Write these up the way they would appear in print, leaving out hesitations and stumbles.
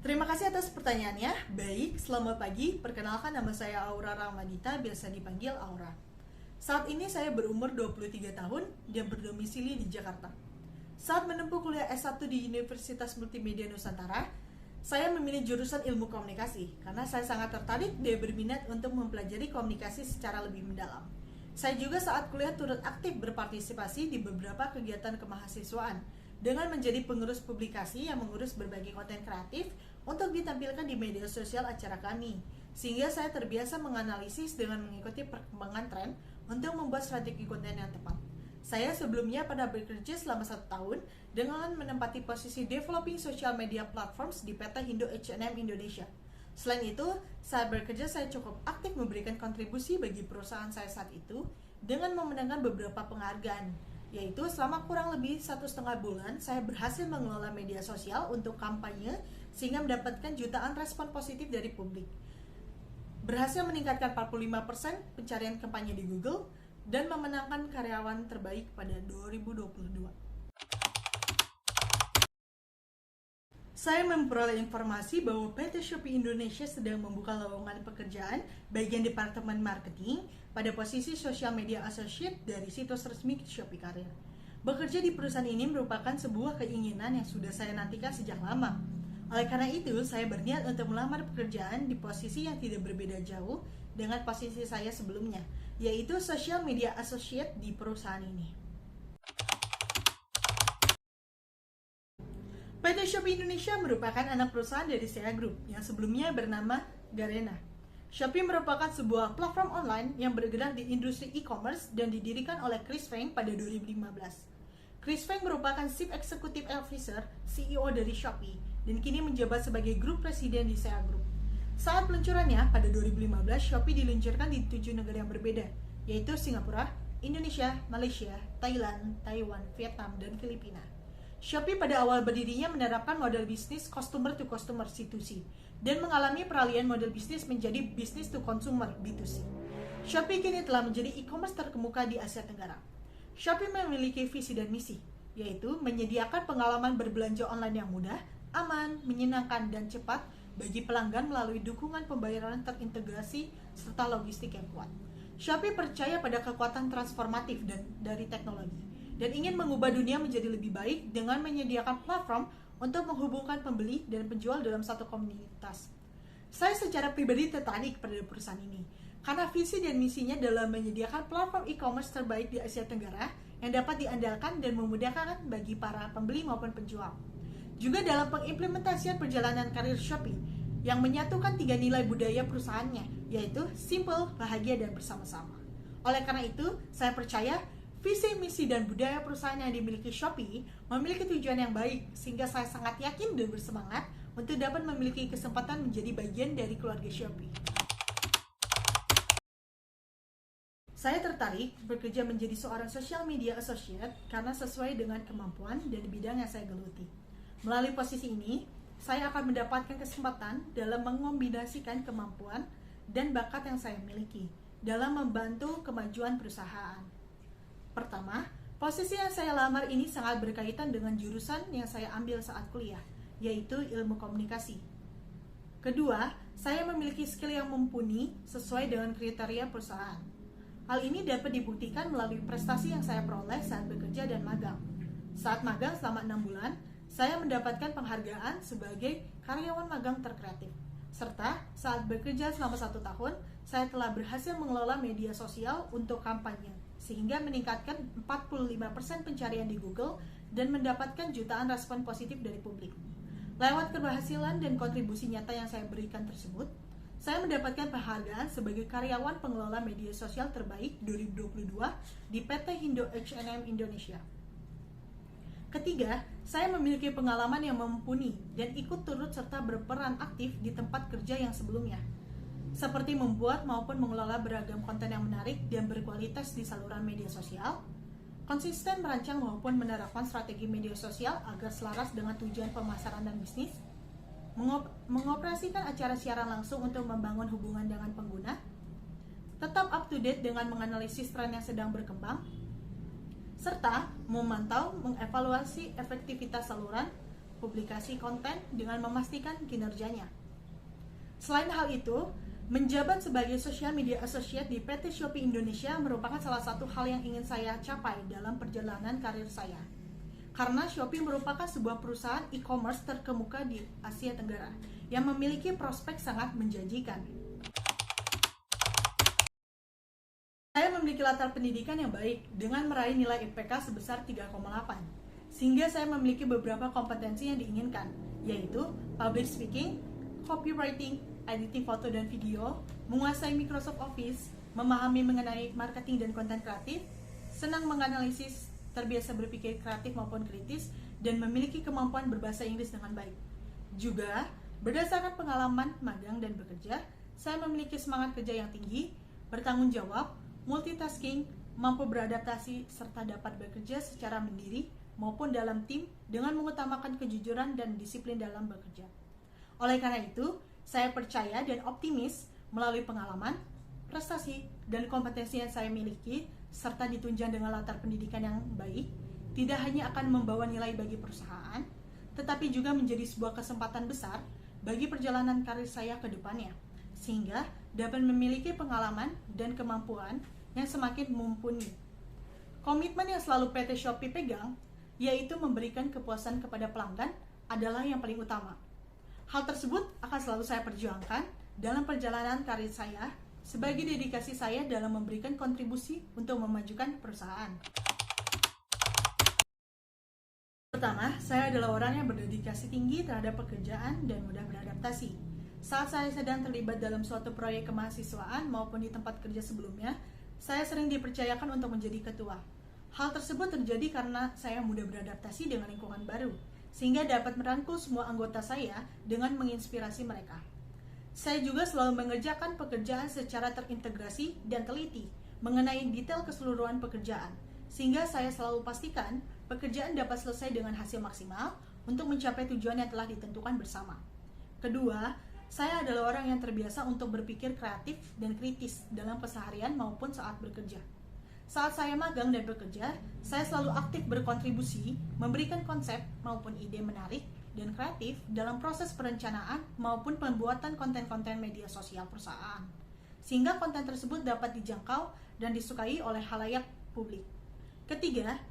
Terima kasih atas pertanyaannya. Baik, selamat pagi. Perkenalkan, nama saya Aura Ramadita, biasa dipanggil Aura. Saat ini saya berumur 23 tahun dan berdomisili di Jakarta. Saat menempuh kuliah S1 di Universitas Multimedia Nusantara, saya memilih jurusan ilmu komunikasi karena saya sangat tertarik dan berminat untuk mempelajari komunikasi secara lebih mendalam. Saya juga saat kuliah turut aktif berpartisipasi di beberapa kegiatan kemahasiswaan dengan menjadi pengurus publikasi yang mengurus berbagai konten kreatif untuk ditampilkan di media sosial acara kami, sehingga saya terbiasa menganalisis dengan mengikuti perkembangan tren untuk membuat strategi konten yang tepat. Saya sebelumnya pernah bekerja selama 1 tahun dengan menempati posisi Developing Social Media Platforms di PT Indo H&M Indonesia. Selain itu, saat bekerja saya cukup aktif memberikan kontribusi bagi perusahaan saya saat itu dengan memenangkan beberapa penghargaan, yaitu selama kurang lebih 1,5 bulan saya berhasil mengelola media sosial untuk kampanye sehingga mendapatkan jutaan respon positif dari publik, berhasil meningkatkan 45% pencarian kampanye di Google, dan memenangkan karyawan terbaik pada 2022. Saya memperoleh informasi bahwa PT Shopee Indonesia sedang membuka lowongan pekerjaan bagian Departemen Marketing pada posisi Social Media Associate dari situs resmi Shopee Career. Bekerja di perusahaan ini merupakan sebuah keinginan yang sudah saya nantikan sejak lama. Oleh karena itu, saya berniat untuk melamar pekerjaan di posisi yang tidak berbeda jauh dengan posisi saya sebelumnya, yaitu Social Media Associate di perusahaan ini. PT Shopee Indonesia merupakan anak perusahaan dari SEA Group yang sebelumnya bernama Garena. Shopee merupakan sebuah platform online yang bergerak di industri e-commerce dan didirikan oleh Chris Feng pada 2015. Chris Feng merupakan Chief Executive Officer (CEO) dari Shopee dan kini menjabat sebagai Group Presiden di SEA Group. Saat peluncurannya pada 2015, Shopee diluncurkan di 7 negara yang berbeda, yaitu Singapura, Indonesia, Malaysia, Thailand, Taiwan, Vietnam, dan Filipina. Shopee pada awal berdirinya menerapkan model bisnis customer to customer C2C dan mengalami peralihan model bisnis menjadi business to consumer B2C. Shopee kini telah menjadi e-commerce terkemuka di Asia Tenggara. Shopee memiliki visi dan misi, yaitu menyediakan pengalaman berbelanja online yang mudah, aman, menyenangkan, dan cepat bagi pelanggan melalui dukungan pembayaran terintegrasi serta logistik yang kuat. Shopee percaya pada kekuatan transformatif dari teknologi dan ingin mengubah dunia menjadi lebih baik dengan menyediakan platform untuk menghubungkan pembeli dan penjual dalam satu komunitas. Saya secara pribadi tertarik pada perusahaan ini karena visi dan misinya dalam menyediakan platform e-commerce terbaik di Asia Tenggara yang dapat diandalkan dan memudahkan bagi para pembeli maupun penjual. Juga dalam pengimplementasian perjalanan karir Shopee yang menyatukan 3 nilai budaya perusahaannya, yaitu simple, bahagia, dan bersama-sama. Oleh karena itu, saya percaya visi, misi, dan budaya perusahaan yang dimiliki Shopee memiliki tujuan yang baik, sehingga saya sangat yakin dan bersemangat untuk dapat memiliki kesempatan menjadi bagian dari keluarga Shopee. Saya tertarik bekerja menjadi seorang social media associate karena sesuai dengan kemampuan dan bidang yang saya geluti. Melalui posisi ini, saya akan mendapatkan kesempatan dalam mengombinasikan kemampuan dan bakat yang saya miliki dalam membantu kemajuan perusahaan. Pertama, posisi yang saya lamar ini sangat berkaitan dengan jurusan yang saya ambil saat kuliah, yaitu ilmu komunikasi. Kedua, saya memiliki skill yang mumpuni sesuai dengan kriteria perusahaan. Hal ini dapat dibuktikan melalui prestasi yang saya peroleh saat bekerja dan magang. Saat magang selama 6 bulan, saya mendapatkan penghargaan sebagai karyawan magang terkreatif. Serta saat bekerja selama 1 tahun, saya telah berhasil mengelola media sosial untuk kampanye, sehingga meningkatkan 45% pencarian di Google dan mendapatkan jutaan respon positif dari publik. Lewat keberhasilan dan kontribusi nyata yang saya berikan tersebut, saya mendapatkan penghargaan sebagai karyawan pengelola media sosial terbaik 2022 di PT Indo H&M Indonesia. Ketiga, saya memiliki pengalaman yang mumpuni dan ikut turut serta berperan aktif di tempat kerja yang sebelumnya, seperti membuat maupun mengelola beragam konten yang menarik dan berkualitas di saluran media sosial, konsisten merancang maupun menerapkan strategi media sosial agar selaras dengan tujuan pemasaran dan bisnis, mengoperasikan acara siaran langsung untuk membangun hubungan dengan pengguna, tetap up to date dengan menganalisis tren yang sedang berkembang, serta memantau, mengevaluasi efektivitas saluran, publikasi konten dengan memastikan kinerjanya. Selain hal itu, menjabat sebagai Social Media Associate di PT Shopee Indonesia merupakan salah satu hal yang ingin saya capai dalam perjalanan karir saya. Karena Shopee merupakan sebuah perusahaan e-commerce terkemuka di Asia Tenggara yang memiliki prospek sangat menjanjikan. Saya memiliki latar pendidikan yang baik dengan meraih nilai IPK sebesar 3,8, sehingga saya memiliki beberapa kompetensi yang diinginkan, yaitu public speaking, copywriting, editing foto dan video, menguasai Microsoft Office, memahami mengenai marketing dan konten kreatif, senang menganalisis, terbiasa berpikir kreatif maupun kritis, dan memiliki kemampuan berbahasa Inggris dengan baik. Juga, berdasarkan pengalaman magang dan bekerja, saya memiliki semangat kerja yang tinggi, bertanggung jawab, multitasking, mampu beradaptasi, serta dapat bekerja secara mandiri maupun dalam tim dengan mengutamakan kejujuran dan disiplin dalam bekerja. Oleh karena itu, saya percaya dan optimis melalui pengalaman, prestasi, dan kompetensi yang saya miliki, serta ditunjang dengan latar pendidikan yang baik, tidak hanya akan membawa nilai bagi perusahaan, tetapi juga menjadi sebuah kesempatan besar bagi perjalanan karir saya ke depannya, sehingga dapat memiliki pengalaman dan kemampuan yang semakin mumpuni. Komitmen yang selalu PT Shopee pegang, yaitu memberikan kepuasan kepada pelanggan, adalah yang paling utama. Hal tersebut akan selalu saya perjuangkan dalam perjalanan karir saya sebagai dedikasi saya dalam memberikan kontribusi untuk memajukan perusahaan. Pertama, saya adalah orang yang berdedikasi tinggi terhadap pekerjaan dan mudah beradaptasi. Saat saya sedang terlibat dalam suatu proyek kemahasiswaan maupun di tempat kerja sebelumnya, saya sering dipercayakan untuk menjadi ketua. Hal tersebut terjadi karena saya mudah beradaptasi dengan lingkungan baru, sehingga dapat merangkul semua anggota saya dengan menginspirasi mereka. Saya juga selalu mengerjakan pekerjaan secara terintegrasi dan teliti mengenai detail keseluruhan pekerjaan, sehingga saya selalu pastikan pekerjaan dapat selesai dengan hasil maksimal untuk mencapai tujuan yang telah ditentukan bersama. Kedua, saya adalah orang yang terbiasa untuk berpikir kreatif dan kritis dalam keseharian maupun saat bekerja. Saat saya magang dan bekerja, saya selalu aktif berkontribusi, memberikan konsep maupun ide menarik dan kreatif dalam proses perencanaan maupun pembuatan konten-konten media sosial perusahaan, sehingga konten tersebut dapat dijangkau dan disukai oleh khalayak publik. Ketiga,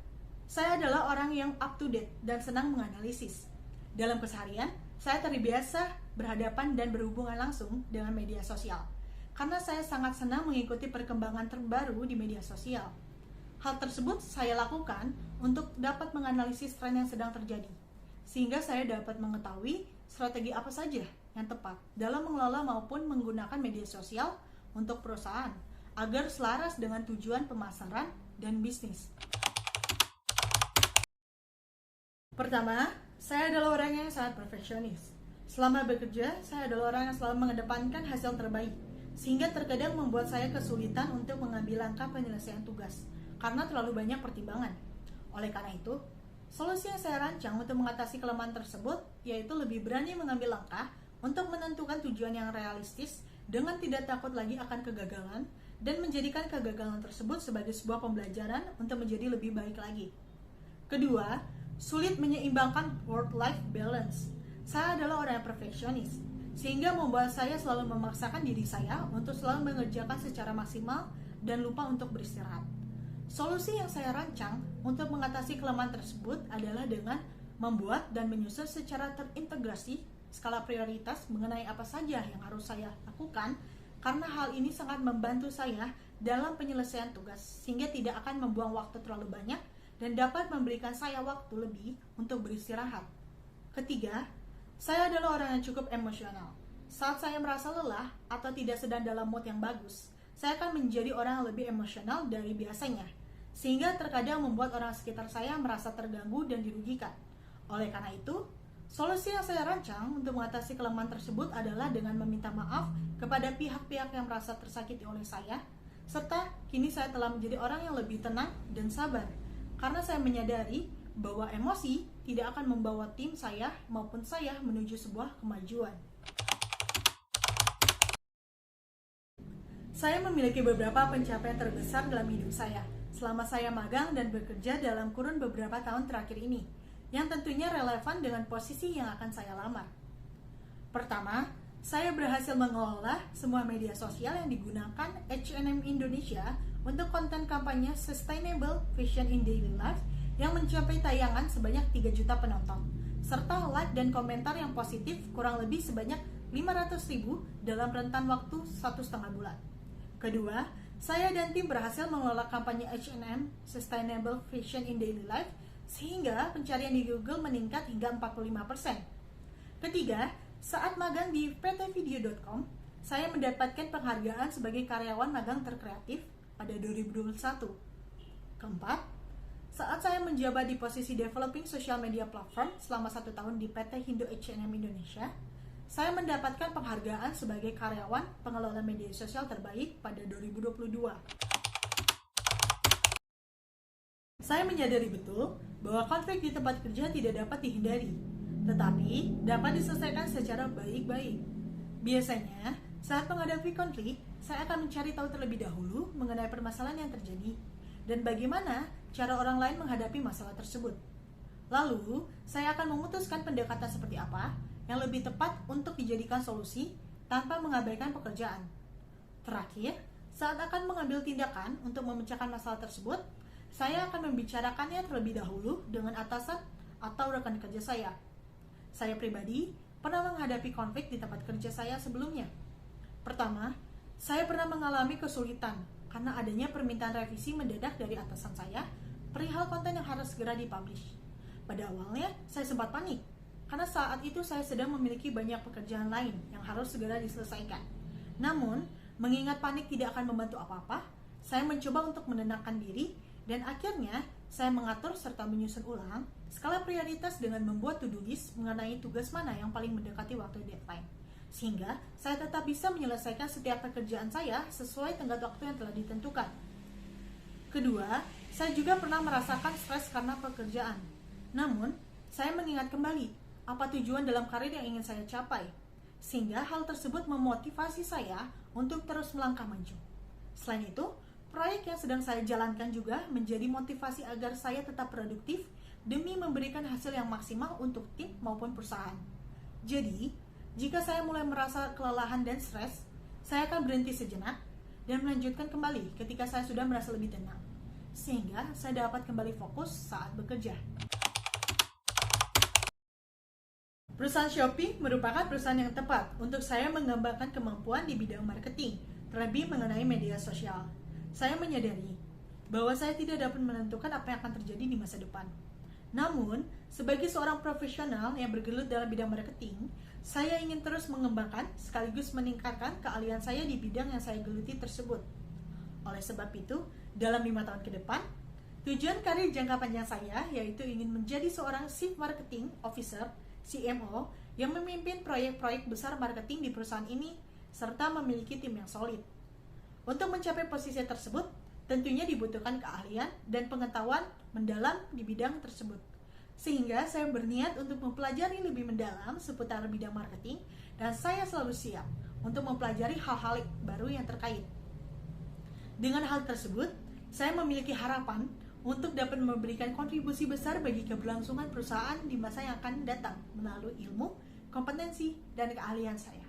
saya adalah orang yang up to date dan senang menganalisis. Dalam keseharian, saya terbiasa berhadapan dan berhubungan langsung dengan media sosial, karena saya sangat senang mengikuti perkembangan terbaru di media sosial. Hal tersebut saya lakukan untuk dapat menganalisis tren yang sedang terjadi, sehingga saya dapat mengetahui strategi apa saja yang tepat dalam mengelola maupun menggunakan media sosial untuk perusahaan, agar selaras dengan tujuan pemasaran dan bisnis. Pertama, saya adalah orang yang sangat perfeksionis. Selama bekerja, saya adalah orang yang selalu mengedepankan hasil terbaik, sehingga terkadang membuat saya kesulitan untuk mengambil langkah penyelesaian tugas karena terlalu banyak pertimbangan. Oleh karena itu, solusi yang saya rancang untuk mengatasi kelemahan tersebut yaitu lebih berani mengambil langkah untuk menentukan tujuan yang realistis dengan tidak takut lagi akan kegagalan dan menjadikan kegagalan tersebut sebagai sebuah pembelajaran untuk menjadi lebih baik lagi. Kedua, sulit menyeimbangkan work-life balance. Saya adalah orang yang perfeksionis, sehingga membuat saya selalu memaksakan diri saya untuk selalu mengerjakan secara maksimal dan lupa untuk beristirahat. Solusi yang saya rancang untuk mengatasi kelemahan tersebut adalah dengan membuat dan menyusun secara terintegrasi skala prioritas mengenai apa saja yang harus saya lakukan, karena hal ini sangat membantu saya dalam penyelesaian tugas, sehingga tidak akan membuang waktu terlalu banyak dan dapat memberikan saya waktu lebih untuk beristirahat. Ketiga, saya adalah orang yang cukup emosional. Saat saya merasa lelah atau tidak sedang dalam mood yang bagus, saya akan menjadi orang yang lebih emosional dari biasanya, sehingga terkadang membuat orang sekitar saya merasa terganggu dan dirugikan. Oleh karena itu, solusi yang saya rancang untuk mengatasi kelemahan tersebut adalah dengan meminta maaf kepada pihak-pihak yang merasa tersakiti oleh saya, serta kini saya telah menjadi orang yang lebih tenang dan sabar, karena saya menyadari bahwa emosi tidak akan membawa tim saya maupun saya menuju sebuah kemajuan. Saya memiliki beberapa pencapaian terbesar dalam hidup saya selama saya magang dan bekerja dalam kurun beberapa tahun terakhir ini. yang tentunya relevan dengan posisi yang akan saya lamar. Pertama, saya berhasil mengelola semua media sosial yang digunakan H&M Indonesia untuk konten kampanye Sustainable Fashion in Daily Life yang mencapai tayangan sebanyak 3 juta penonton, serta like dan komentar yang positif kurang lebih sebanyak 500.000 dalam rentan waktu 1,5 bulan. Kedua, saya dan tim berhasil mengelola kampanye H&M Sustainable Fashion in Daily Life sehingga pencarian di Google meningkat hingga 45%. Ketiga, saat magang di ptvideo.com, saya mendapatkan penghargaan sebagai karyawan magang terkreatif pada 2021. Keempat, saat saya menjabat di posisi Developing Social Media Platform selama 1 tahun di PT Hindo H&M Indonesia, saya mendapatkan penghargaan sebagai karyawan pengelola media sosial terbaik pada 2022. Saya menyadari betul bahwa konflik di tempat kerja tidak dapat dihindari, tetapi dapat diselesaikan secara baik-baik. Biasanya, saat menghadapi konflik, saya akan mencari tahu terlebih dahulu mengenai permasalahan yang terjadi dan bagaimana cara orang lain menghadapi masalah tersebut. Lalu, saya akan memutuskan pendekatan seperti apa yang lebih tepat untuk dijadikan solusi tanpa mengabaikan pekerjaan. Terakhir, saat akan mengambil tindakan untuk memecahkan masalah tersebut, saya akan membicarakannya terlebih dahulu dengan atasan atau rekan kerja saya. Saya pribadi pernah menghadapi konflik di tempat kerja saya sebelumnya. Pertama, saya pernah mengalami kesulitan karena adanya permintaan revisi mendadak dari atasan saya perihal konten yang harus segera dipublish. Pada awalnya, saya sempat panik karena saat itu saya sedang memiliki banyak pekerjaan lain yang harus segera diselesaikan. Namun, mengingat panik tidak akan membantu apa-apa, saya mencoba untuk menenangkan diri dan akhirnya saya mengatur serta menyusun ulang skala prioritas dengan membuat to-do list mengenai tugas mana yang paling mendekati waktu deadline. Sehingga saya tetap bisa menyelesaikan setiap pekerjaan saya sesuai tenggat waktu yang telah ditentukan. Kedua, saya juga pernah merasakan stres karena pekerjaan. Namun, saya mengingat kembali apa tujuan dalam karir yang ingin saya capai, sehingga hal tersebut memotivasi saya untuk terus melangkah maju. Selain itu, proyek yang sedang saya jalankan juga menjadi motivasi agar saya tetap produktif demi memberikan hasil yang maksimal untuk tim maupun perusahaan. Jadi, jika saya mulai merasa kelelahan dan stres, saya akan berhenti sejenak dan melanjutkan kembali ketika saya sudah merasa lebih tenang, sehingga saya dapat kembali fokus saat bekerja. Perusahaan Shopee merupakan perusahaan yang tepat untuk saya mengembangkan kemampuan di bidang marketing, terlebih mengenai media sosial. Saya menyadari bahwa saya tidak dapat menentukan apa yang akan terjadi di masa depan. Namun, sebagai seorang profesional yang bergelut dalam bidang marketing, saya ingin terus mengembangkan sekaligus meningkatkan keahlian saya di bidang yang saya geluti tersebut. Oleh sebab itu, dalam 5 tahun ke depan, tujuan karir jangka panjang saya yaitu ingin menjadi seorang Chief Marketing Officer, CMO, yang memimpin proyek-proyek besar marketing di perusahaan ini, serta memiliki tim yang solid. Untuk mencapai posisi tersebut, tentunya dibutuhkan keahlian dan pengetahuan mendalam di bidang tersebut. Sehingga saya berniat untuk mempelajari lebih mendalam seputar bidang marketing dan saya selalu siap untuk mempelajari hal-hal baru yang terkait. Dengan hal tersebut, saya memiliki harapan untuk dapat memberikan kontribusi besar bagi keberlangsungan perusahaan di masa yang akan datang melalui ilmu, kompetensi, dan keahlian saya.